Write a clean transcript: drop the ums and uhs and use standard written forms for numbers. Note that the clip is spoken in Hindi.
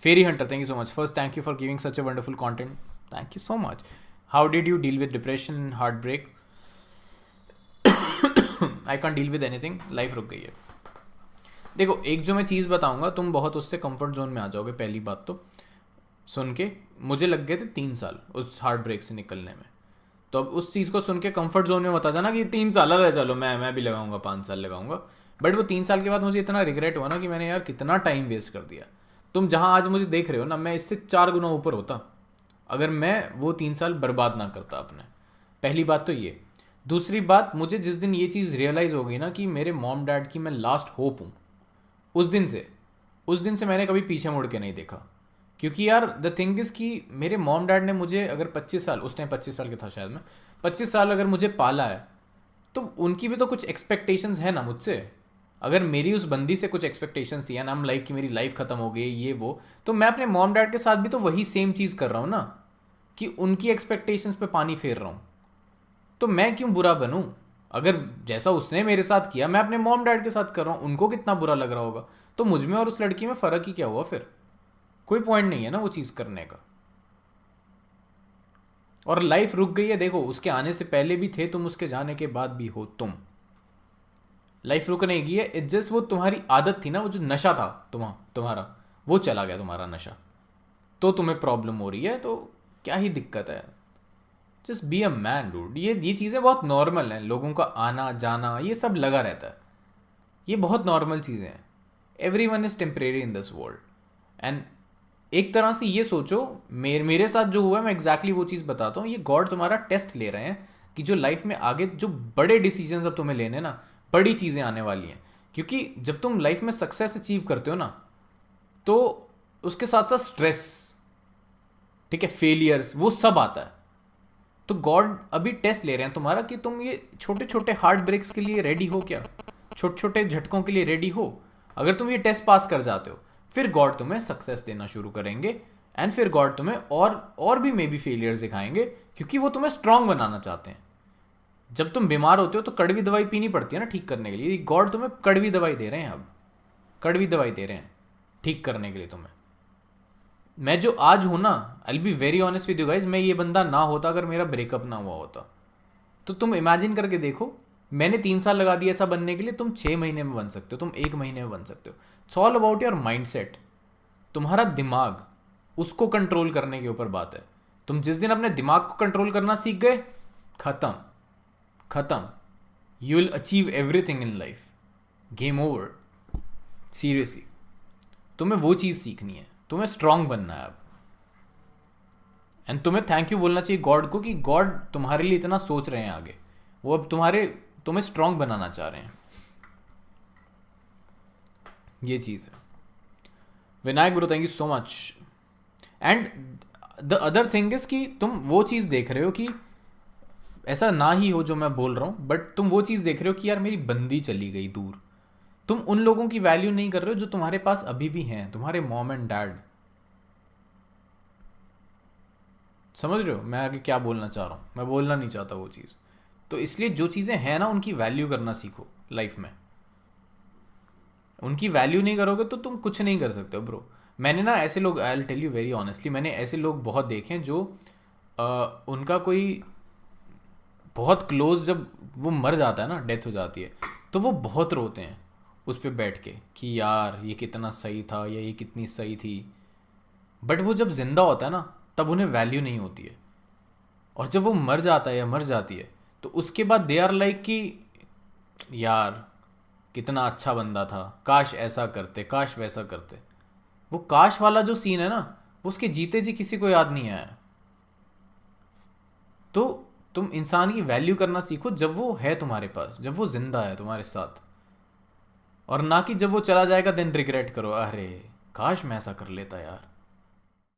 Fairy Hunter, thank you so much. First, thank you for giving such a wonderful content. Thank you so much. How did you deal with depression and heartbreak? I can't deal with anything. Life रुक गई है. देखो, एक जो मैं चीज़ बताऊंगा तुम बहुत उससे कंफर्ट जोन में आ जाओगे. पहली बात तो सुन के मुझे लग गए थे 3 साल उस हार्ट ब्रेक से निकलने में. तो अब उस चीज़ को सुन के कंफर्ट जोन में बता जाना कि 3 साल रहे, चलो मैं भी लगाऊंगा, 5 साल लगाऊंगा. बट वो 3 साल के बाद मुझे इतना रिग्रेट हुआ ना कि मैंने यार कितना टाइम वेस्ट कर दिया. तुम जहाँ आज मुझे देख रहे हो ना, मैं इससे 4 गुना ऊपर होता अगर मैं वो 3 साल बर्बाद ना करता अपने. पहली बात तो ये. दूसरी बात, मुझे जिस दिन ये चीज़ रियलाइज़ हो गई ना कि मेरे मॉम डैड की मैं लास्ट होप हूँ, उस दिन से मैंने कभी पीछे मुड़ के नहीं देखा. क्योंकि यार द थिंग इज़ कि मेरे मॉम डैड ने मुझे अगर 25 साल, उस टाइम 25 साल के था शायद मैं, 25 साल अगर मुझे पाला है तो उनकी भी तो कुछ एक्सपेक्टेशंस है ना मुझसे. अगर मेरी उस बंदी से कुछ एक्सपेक्टेशंस थी एंड आई एम लाइक कि मेरी लाइफ ख़त्म हो गई ये वो, तो मैं अपने मॉम डैड के साथ भी तो वही सेम चीज़ कर रहा हूँ ना, कि उनकी एक्सपेक्टेशंस पे पानी फेर रहा हूँ. तो मैं क्यों बुरा बनूँ? अगर जैसा उसने मेरे साथ किया मैं अपने मॉम डैड के साथ कर रहा हूँ, उनको कितना बुरा लग रहा होगा, तो मुझ में और उस लड़की में फ़र्क ही क्या हुआ फिर? कोई पॉइंट नहीं है ना वो चीज़ करने का. और लाइफ रुक गई है. देखो, उसके आने से पहले भी थे तुम, उसके जाने के बाद भी हो तुम. लाइफ रुक नहीं गई है. इट्स जस्ट वो तुम्हारी आदत थी ना, वो जो नशा था तुम्हारा वो चला गया, तुम्हारा नशा. तो तुम्हें प्रॉब्लम हो रही है, तो क्या ही दिक्कत है. Just be a man dude. ये चीज़ें बहुत नॉर्मल हैं. लोगों का आना जाना ये सब लगा रहता है. ये बहुत नॉर्मल चीज़ें हैं. Every one is temporary in this world. And एक तरह से ये सोचो, मेरे साथ जो हुआ है मैं एग्जैक्टली वो चीज़ बताता हूँ. ये गॉड तुम्हारा टेस्ट ले रहे हैं कि जो लाइफ में आगे जो बड़े डिसीजंस अब तुम्हें लेने ना, बड़ी चीज़ें आने वाली हैं. क्योंकि जब तुम लाइफ में सक्सेस अचीव करते हो ना, तो उसके साथ साथ स्ट्रेस, ठीक है, फेलियर्स, वो सब आता है. तो गॉड अभी टेस्ट ले रहे हैं तुम्हारा कि तुम ये छोटे छोटे हार्ट ब्रेक्स के लिए रेडी हो क्या, छोटे छोटे झटकों के लिए रेडी हो. अगर तुम ये टेस्ट पास कर जाते हो, फिर गॉड तुम्हें सक्सेस देना शुरू करेंगे. एंड फिर गॉड तुम्हें और भी मे बी फेलियर्स दिखाएंगे, क्योंकि वो तुम्हें स्ट्रांग बनाना चाहते हैं. जब तुम बीमार होते हो तो कड़वी दवाई पीनी पड़ती है ना ठीक करने के लिए. गॉड तुम्हें कड़वी दवाई दे रहे हैं, अब कड़वी दवाई दे रहे हैं ठीक करने के लिए तुम्हें. मैं जो आज हूं ना, I be very honest with you guys, मैं ये बंदा ना होता अगर मेरा ब्रेकअप ना हुआ होता. तो तुम इमेजिन करके देखो, मैंने 3 साल लगा दिया ऐसा बनने के लिए. तुम 6 महीने में बन सकते हो, तुम 1 महीने में बन सकते हो. It's all about your mind set. तुम्हारा दिमाग, उसको कंट्रोल करने के ऊपर बात है. तुम जिस दिन अपने दिमाग को कंट्रोल करना सीख गए, खत्म. You will achieve everything in life. Game over. Seriously, तुम्हें वो चीज़ सीखनी है. तुम्हें स्ट्रांग बनना है अब. एंड तुम्हें थैंक यू बोलना चाहिए गॉड को कि गॉड तुम्हारे लिए इतना सोच रहे हैं आगे. वो अब तुम्हें स्ट्रांग बनाना चाह रहे हैं. ये चीज़ है. विनायक गुरु, thank you so much. And the other thing is कि तुम वो चीज़ देख रहे हो कि ऐसा ना ही हो जो मैं बोल रहा हूँ, बट तुम वो चीज़ देख रहे हो कि यार मेरी बंदी चली गई दूर. तुम उन लोगों की वैल्यू नहीं कर रहे हो जो तुम्हारे पास अभी भी हैं, तुम्हारे मॉम एंड डैड. समझ रहे हो मैं आगे क्या बोलना चाह रहा हूँ? मैं बोलना नहीं चाहता वो चीज़. तो इसलिए जो चीज़ें हैं ना, उनकी वैल्यू करना सीखो लाइफ में. उनकी वैल्यू नहीं करोगे तो तुम कुछ नहीं कर सकते हो ब्रो. मैंने ना ऐसे लोग, I will tell you very honestly, मैंने ऐसे लोग बहुत देखे हैं जो उनका कोई बहुत क्लोज, जब वो मर जाता है ना, डेथ हो जाती है, तो वो बहुत रोते हैं उस पर बैठ के कि यार ये कितना सही था या ये कितनी सही थी. बट वो जब जिंदा होता है ना, तब उन्हें वैल्यू नहीं होती है. और जब वो मर जाता है या मर जाती है, तो उसके बाद दे आर लाइक कि यार कितना अच्छा बंदा था, काश ऐसा करते, काश वैसा करते. वो काश वाला जो सीन है ना, वो उसके जीते जी किसी को याद नहीं आया. तो तुम इंसान की वैल्यू करना सीखो जब वो है तुम्हारे पास, जब वो जिंदा है तुम्हारे साथ. और ना कि जब वो चला जाएगा देन रिग्रेट करो, अरे काश मैं ऐसा कर लेता यार.